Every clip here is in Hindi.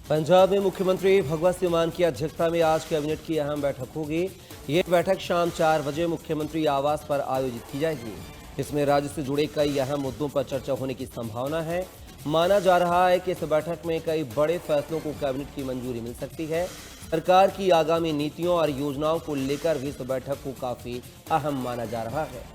पंजाब में मुख्यमंत्री भगवत सिंह मान की अध्यक्षता में आज कैबिनेट की अहम बैठक होगी। ये बैठक शाम 4 बजे मुख्यमंत्री आवास पर आयोजित की जाएगी। इसमें राज्य से जुड़े कई अहम मुद्दों पर चर्चा होने की संभावना है। माना जा रहा है कि इस बैठक में कई बड़े फैसलों को कैबिनेट की मंजूरी मिल सकती है। सरकार की आगामी नीतियों और योजनाओं को लेकर भी इस बैठक को काफी अहम माना जा रहा है।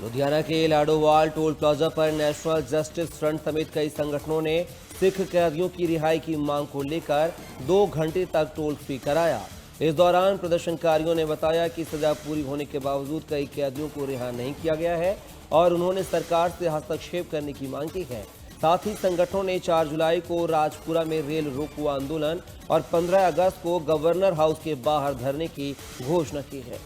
लुधियाना के लाडोवाल टोल प्लाजा पर नेशनल जस्टिस फ्रंट समेत कई संगठनों ने सिख कैदियों की रिहाई की मांग को लेकर 2 घंटे तक टोल फ्री कराया। इस दौरान प्रदर्शनकारियों ने बताया कि सजा पूरी होने के बावजूद कई कैदियों को रिहा नहीं किया गया है और उन्होंने सरकार से हस्तक्षेप करने की मांग की है। साथ ही संगठनों ने 4 जुलाई को राजपुरा में रेल रोको आंदोलन और 15 अगस्त को गवर्नर हाउस के बाहर धरने की घोषणा की है।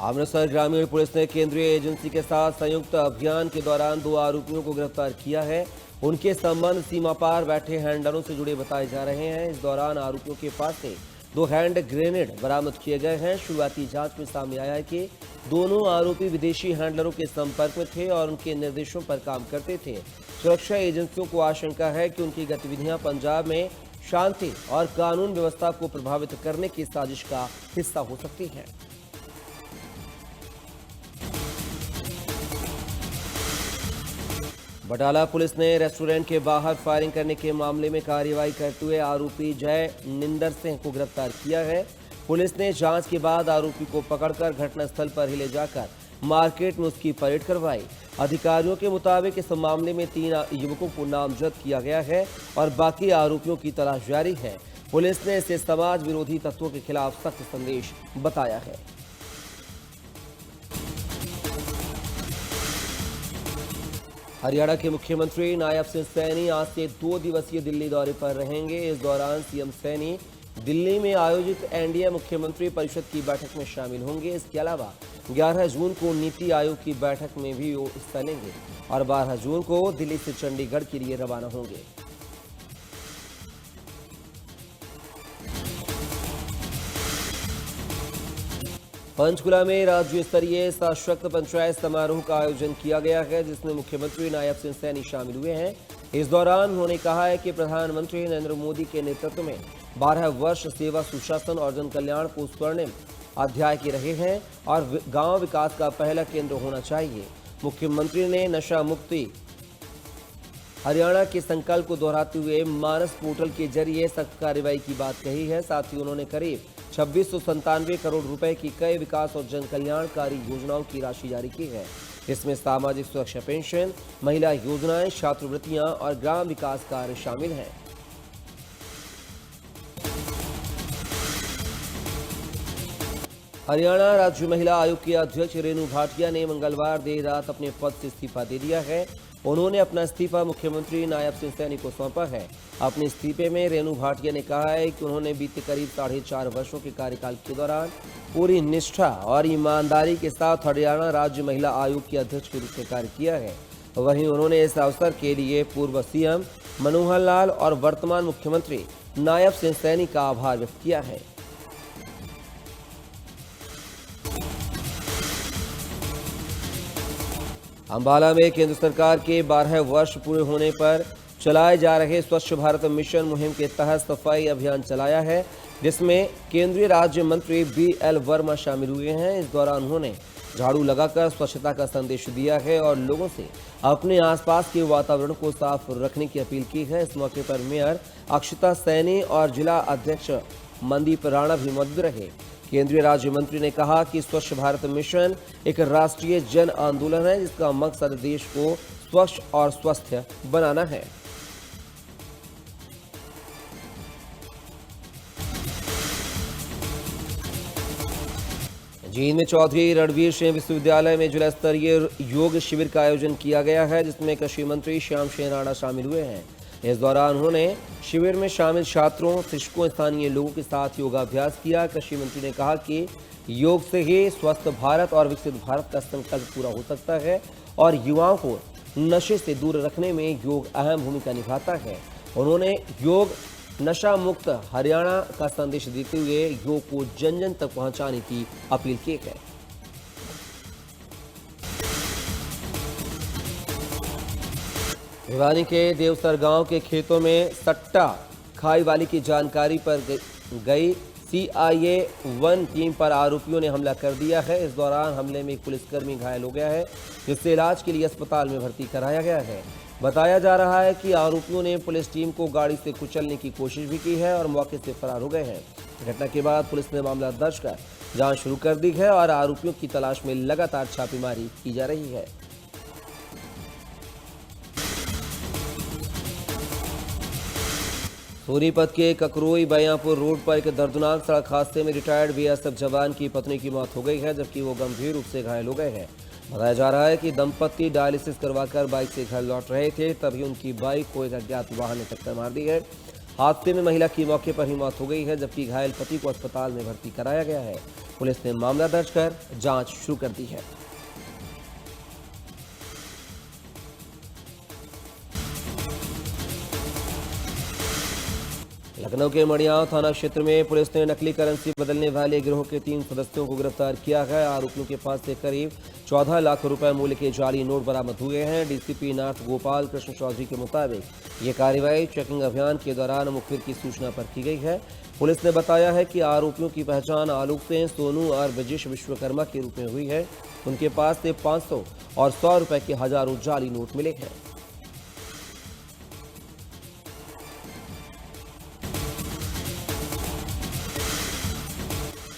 अमृतसर ग्रामीण पुलिस ने केंद्रीय एजेंसी के साथ संयुक्त अभियान के दौरान 2 आरोपियों को गिरफ्तार किया है। उनके संबंध सीमा पार बैठे हैंडलरों से जुड़े बताए जा रहे हैं। इस दौरान आरोपियों के पास से 2 हैंड ग्रेनेड बरामद किए गए हैं। शुरुआती जांच में सामने आया है कि दोनों आरोपी विदेशी हैंडलरों के संपर्क में थे और उनके निर्देशों पर काम करते थे। सुरक्षा एजेंसियों को आशंका है कि उनकी गतिविधियां पंजाब में शांति और कानून व्यवस्था को प्रभावित करने की साजिश का हिस्सा हो सकती है। बटाला पुलिस ने रेस्टोरेंट के बाहर फायरिंग करने के मामले में कार्रवाई करते हुए आरोपी जय निंदर सिंह को गिरफ्तार किया है। पुलिस ने जांच के बाद आरोपी को पकड़कर घटनास्थल पर ही ले जाकर मार्केट में उसकी परेड करवाई। अधिकारियों के मुताबिक इस मामले में 3 युवकों को नामजद किया गया है और बाकी आरोपियों की तलाश जारी है। पुलिस ने इसे समाज विरोधी तत्वों के खिलाफ सख्त संदेश बताया है। हरियाणा के मुख्यमंत्री नायब सिंह सैनी आज से 2 दिवसीय दिल्ली दौरे पर रहेंगे। इस दौरान सीएम सैनी दिल्ली में आयोजित एनडीए मुख्यमंत्री परिषद की बैठक में शामिल होंगे। इसके अलावा 11 जून को नीति आयोग की बैठक में भी वो हिस्सा लेंगे और 12 जून को दिल्ली से चंडीगढ़ के लिए रवाना होंगे। पंचकुला में राज्य स्तरीय सशक्त पंचायत समारोह का आयोजन किया गया है, जिसमें मुख्यमंत्री नायब सिंह सैनी शामिल हुए हैं। इस दौरान उन्होंने कहा है कि प्रधानमंत्री नरेंद्र मोदी के नेतृत्व में 12 वर्ष सेवा, सुशासन और जन कल्याण को स्वर्णिम अध्याय के रहे हैं और गांव विकास का पहला केंद्र होना चाहिए। मुख्यमंत्री ने नशा मुक्ति हरियाणा के संकल्प को दोहराते हुए मानस पोर्टल के जरिए सख्त कार्रवाई की बात कही है। साथ ही उन्होंने करीब 2697 करोड़ रुपए की कई विकास और जन कल्याणकारी योजनाओं की राशि जारी की है। इसमें सामाजिक सुरक्षा पेंशन, महिला योजनाएं, छात्रवृत्तियां और ग्राम विकास कार्य शामिल हैं। हरियाणा राज्य महिला आयोग की अध्यक्ष रेणु भाटिया ने मंगलवार देर रात अपने पद से इस्तीफा दे दिया है। उन्होंने अपना इस्तीफा मुख्यमंत्री नायब सिंह सैनी को सौंपा है। अपने इस्तीफे में रेणु भाटिया ने कहा है कि उन्होंने बीते करीब 4.5 वर्षों के कार्यकाल के दौरान पूरी निष्ठा और ईमानदारी के साथ हरियाणा राज्य महिला आयोग की अध्यक्ष के रूप में कार्य किया है। वहीं उन्होंने इस अवसर के लिए पूर्व सीएम मनोहर लाल और वर्तमान मुख्यमंत्री नायब सिंह सैनी का आभार व्यक्त किया है। अंबाला में केंद्र सरकार के 12 वर्ष पूरे होने पर चलाए जा रहे स्वच्छ भारत मिशन मुहिम के तहत सफाई अभियान चलाया है, जिसमें केंद्रीय राज्य मंत्री BL वर्मा शामिल हुए हैं। इस दौरान उन्होंने झाड़ू लगाकर स्वच्छता का संदेश दिया है और लोगों से अपने आसपास के वातावरण को साफ रखने की अपील की है। इस मौके पर मेयर अक्षिता सैनी और जिला अध्यक्ष मनदीप राणा भी मौजूद रहे। केंद्रीय राज्य मंत्री ने कहा कि स्वच्छ भारत मिशन एक राष्ट्रीय जन आंदोलन है, जिसका मकसद देश को स्वच्छ और स्वस्थ बनाना है। जींद में चौधरी रणवीर सिंह विश्वविद्यालय में जिला स्तरीय योग शिविर का आयोजन किया गया है, जिसमें कृषि मंत्री श्याम सिंह राणा शामिल हुए हैं। इस दौरान उन्होंने शिविर में शामिल छात्रों, शिक्षकों, स्थानीय लोगों के साथ योगाभ्यास किया। कृषि मंत्री ने कहा कि योग से ही स्वस्थ भारत और विकसित भारत का संकल्प पूरा हो सकता है और युवाओं को नशे से दूर रखने में योग अहम भूमिका निभाता है। उन्होंने योग नशा मुक्त हरियाणा का संदेश देते हुए योग को जन जन तक पहुंचाने की अपील की है। भिवानी के देवसर गांव के खेतों में सट्टा खाई वाली की जानकारी पर गई CIA 1 टीम पर आरोपियों ने हमला कर दिया है। इस दौरान हमले में एक पुलिसकर्मी घायल हो गया है, जिससे इलाज के लिए अस्पताल में भर्ती कराया गया है। बताया जा रहा है कि आरोपियों ने पुलिस टीम को गाड़ी से कुचलने की कोशिश भी की है और मौके से फरार हो गए हैं। घटना के बाद पुलिस ने मामला दर्ज कर जांच शुरू कर दी है और आरोपियों की तलाश में लगातार छापेमारी की जा रही है। सोनीपत के ककरोई बयापुर रोड पर एक दर्दनाक सड़क हादसे में रिटायर्ड BSF जवान की पत्नी की मौत हो गई है, जबकि वो गंभीर रूप से घायल हो गए हैं। बताया जा रहा है कि दंपत्ति डायलिसिस करवाकर बाइक से घर लौट रहे थे, तभी उनकी बाइक को एक अज्ञात वाहन ने टक्कर मार दी है। हादसे में महिला की मौके पर ही मौत हो गई है, जबकि घायल पति को अस्पताल में भर्ती कराया गया है। पुलिस ने मामला दर्ज कर जाँच शुरू कर दी है। लखनऊ के मड़ियाव थाना क्षेत्र में पुलिस ने नकली करेंसी बदलने वाले गिरोह के 3 सदस्यों को गिरफ्तार किया है। आरोपियों के पास से करीब 14 लाख रुपए मूल्य के जाली नोट बरामद हुए हैं। DCP नॉर्थ गोपाल कृष्ण चौधरी के मुताबिक ये कार्रवाई चेकिंग अभियान के दौरान मुखबिर की सूचना पर की गई है। पुलिस ने बताया है कि आरोपियों की पहचान आलोक सिंह, सोनू और ब्रजेश विश्वकर्मा के रूप में हुई है। उनके पास से 500 और 100 रुपए के हजारों जाली नोट मिले हैं।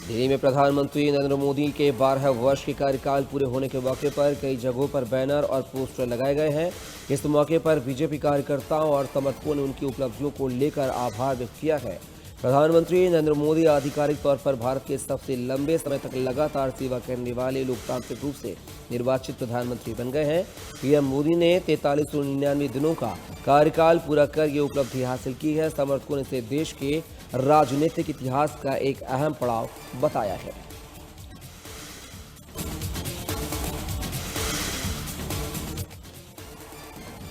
दिल्ली में प्रधानमंत्री नरेंद्र मोदी के 12 वर्ष के कार्यकाल पूरे होने के मौके पर कई जगहों पर बैनर और पोस्टर लगाए गए हैं। इस मौके पर बीजेपी कार्यकर्ताओं और समर्थकों ने उनकी उपलब्धियों को लेकर आभार व्यक्त किया है। प्रधानमंत्री नरेंद्र मोदी आधिकारिक तौर पर भारत के सबसे लंबे समय तक लगातार सेवा करने वाले लोकतांत्रिक रूप से निर्वाचित प्रधानमंत्री बन गए हैं। पीएम मोदी ने 4399 दिनों का कार्यकाल पूरा कर ये उपलब्धि हासिल की है। समर्थकों ने इसे देश के राजनीतिक इतिहास का एक अहम पड़ाव बताया है।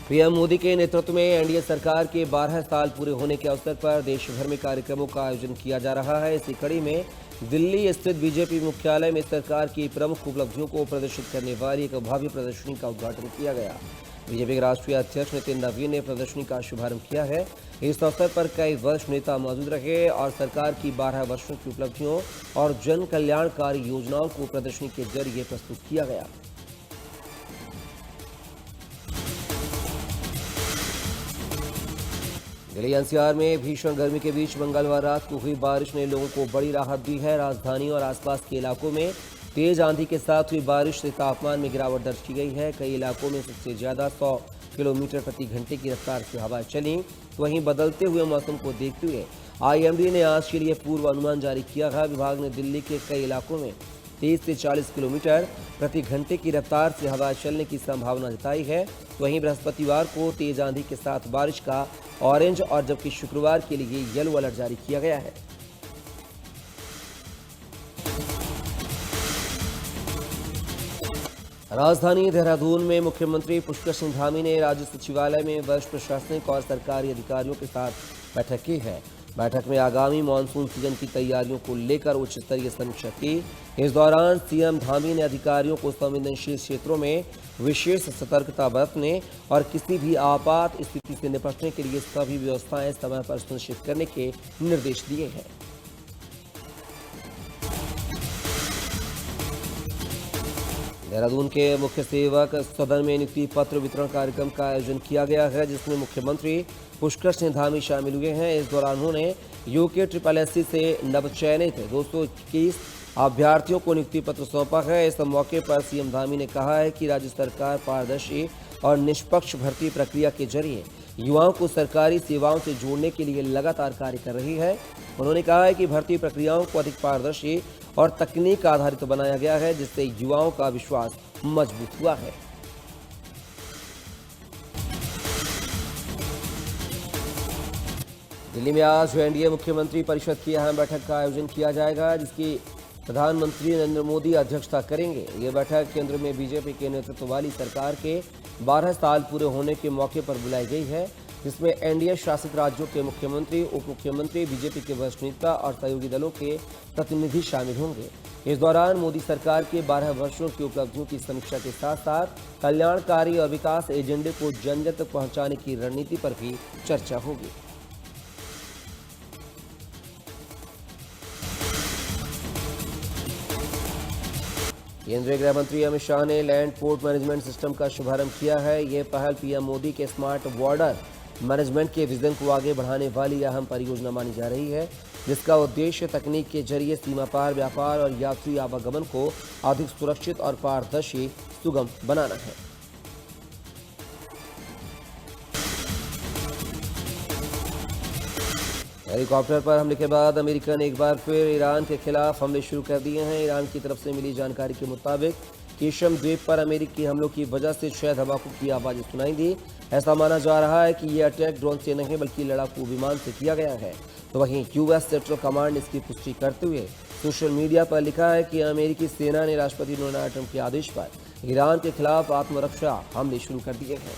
पीएम मोदी के नेतृत्व में एनडीए सरकार के 12 साल पूरे होने के अवसर पर देश भर में कार्यक्रमों का आयोजन किया जा रहा है। इसी कड़ी में दिल्ली स्थित बीजेपी मुख्यालय में सरकार की प्रमुख उपलब्धियों को प्रदर्शित करने वाली एक भव्य प्रदर्शनी का उद्घाटन किया गया। बीजेपी के राष्ट्रीय अध्यक्ष नितिन नवीन ने प्रदर्शनी का शुभारंभ किया है। इस अवसर पर कई वरिष्ठ नेता मौजूद रहे और सरकार की 12 वर्षों की उपलब्धियों और जन कल्याणकारी योजनाओं को प्रदर्शनी के जरिए प्रस्तुत किया गया। दिल्ली एनसीआर में भीषण गर्मी के बीच मंगलवार रात को हुई बारिश ने लोगों को बड़ी राहत दी है। राजधानी और आसपास के इलाकों में तेज आंधी के साथ हुई बारिश से तापमान में गिरावट दर्ज की गई है। कई इलाकों में सबसे ज्यादा 100 किलोमीटर प्रति घंटे की रफ्तार से हवाएं चली। वहीं बदलते हुए मौसम को देखते हुए IMD ने आज के लिए पूर्व अनुमान जारी किया है। विभाग ने दिल्ली के कई इलाकों में 30 से 40 किलोमीटर प्रति घंटे की रफ्तार से हवा चलने की संभावना जताई है। वहीं बृहस्पतिवार को तेज आंधी के साथ बारिश का ऑरेंज और जबकि शुक्रवार के लिए येलो अलर्ट जारी किया गया है। राजधानी देहरादून में मुख्यमंत्री पुष्कर सिंह धामी ने राज्य सचिवालय में वरिष्ठ प्रशासनिक और सरकारी अधिकारियों के साथ बैठक की है। बैठक में आगामी मानसून सीजन की तैयारियों को लेकर उच्च स्तरीय समीक्षा की। इस दौरान सीएम धामी ने अधिकारियों को संवेदनशील क्षेत्रों में विशेष सतर्कता बरतने और किसी भी आपात स्थिति से निपटने के लिए सभी व्यवस्थाएं समय पर सुनिश्चित करने के निर्देश दिए हैं। देहरादून के मुख्य सेवक सदन में नियुक्ति पत्र वितरण कार्यक्रम का आयोजन किया गया है, जिसमें मुख्यमंत्री पुष्कर सिंह धामी शामिल हुए हैं। इस दौरान उन्होंने यूके SSSC से नवचयनित 221 अभ्यर्थियों को नियुक्ति पत्र सौंपा है। इस मौके पर सीएम धामी ने कहा है कि राज्य सरकार पारदर्शी और निष्पक्ष भर्ती प्रक्रिया के जरिए युवाओं को सरकारी सेवाओं से जोड़ने के लिए लगातार कार्य कर रही है। उन्होंने कहा है कि भर्ती प्रक्रियाओं को अधिक पारदर्शी और तकनीक आधारित बनाया गया है, जिससे युवाओं का विश्वास मजबूत हुआ है। दिल्ली में आज एनडीए मुख्यमंत्री परिषद की अहम बैठक का आयोजन किया जाएगा, जिसकी प्रधानमंत्री नरेंद्र मोदी अध्यक्षता करेंगे। ये बैठक केंद्र में बीजेपी के नेतृत्व वाली सरकार के 12 साल पूरे होने के मौके पर बुलाई गई है। जिसमें एनडीए शासित राज्यों के मुख्यमंत्री, उप मुख्यमंत्री, बीजेपी के वरिष्ठ नेता और सहयोगी दलों के प्रतिनिधि शामिल होंगे। इस दौरान मोदी सरकार के 12 वर्षों की उपलब्धियों की समीक्षा के साथ साथ कल्याणकारी और विकास एजेंडे को जन जन तक पहुंचाने की रणनीति पर भी चर्चा होगी। केंद्रीय गृह मंत्री अमित शाह ने लैंड पोर्ट मैनेजमेंट सिस्टम का शुभारंभ किया है। यह पहल पीएम मोदी के स्मार्ट बॉर्डर मैनेजमेंट के विजन को आगे बढ़ाने वाली अहम परियोजना मानी जा रही है, जिसका उद्देश्य तकनीक के जरिए सीमा पार व्यापार और यात्री आवागमन को अधिक सुरक्षित और पारदर्शी सुगम बनाना है। हेलीकॉप्टर पर हमले के बाद अमेरिका ने एक बार फिर ईरान के खिलाफ हमले शुरू कर दिए हैं। ईरान की तरफ से मिली जानकारी के मुताबिक कीशम द्वीप पर अमेरिकी हमलों की वजह से 6 धमाकों की आवाजें सुनाई दी। ऐसा माना जा रहा है कि यह अटैक ड्रोन से नहीं बल्कि लड़ाकू विमान से किया गया है। तो वहीं यूएस सेंट्रल कमांड ने इसकी पुष्टि करते हुए सोशल मीडिया पर लिखा है कि अमेरिकी सेना ने राष्ट्रपति डोनाल्ड ट्रंप के आदेश पर ईरान के खिलाफ आत्मरक्षा हमले शुरू कर दिए हैं।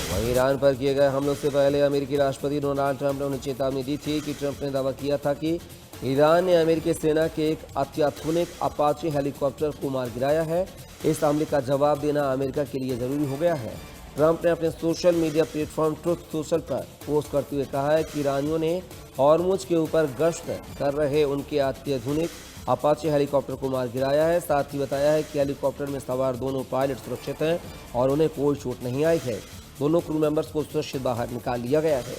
वहीं ईरान पर किए गए हमलों से पहले अमेरिकी राष्ट्रपति डोनाल्ड ट्रंप ने उन्हें चेतावनी दी थी कि ट्रंप ने दावा किया था कि ईरान ने अमेरिकी सेना के एक अत्याधुनिक अपाचे हेलीकॉप्टर को मार गिराया है। इस हमले का जवाब देना अमेरिका के लिए जरूरी हो गया है। ट्रंप ने अपने social media platform truth social पर पोस्ट करते हुए कहा है कि ईरानियों ने हॉर्मुज के ऊपर गश्त कर रहे उनके अत्याधुनिक अपाचे हेलीकॉप्टर को मार गिराया है। साथ ही बताया है कि हेलीकॉप्टर में सवार दोनों पायलट सुरक्षित हैं और उन्हें कोई चोट नहीं आई है। दोनों क्रू मेंबर्स को सुरक्षित बाहर निकाल लिया गया है।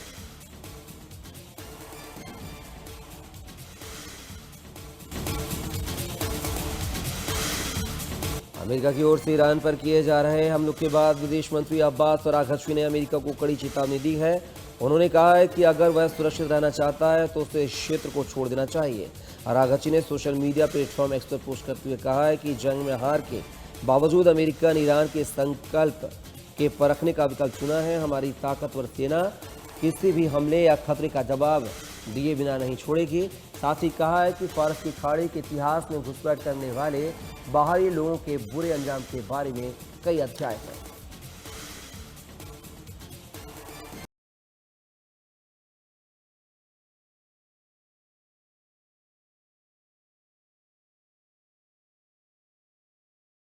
अमेरिका की ओर से ईरान पर किए जा रहे हमलों के बाद विदेश मंत्री अब्बास अराघची ने अमेरिका को कड़ी चेतावनी दी है। उन्होंने कहा है कि अगर वह सुरक्षित रहना चाहता है तो उसे इस क्षेत्र को छोड़ देना चाहिए। अराघची ने सोशल मीडिया प्लेटफॉर्म एक्स पर पोस्ट करते हुए कहा है कि जंग में हार के बावजूद अमेरिका ने ईरान के संकल्प के परखने का विकल्प चुना है। हमारी ताकतवर सेना किसी भी हमले या खतरे का जवाब दिए बिना नहीं छोड़ेगी। साथ ही कहा है कि फारस की खाड़ी के इतिहास में घुसपैठ करने वाले बाहरी लोगों के बुरे अंजाम के बारे में कई अध्याय हैं।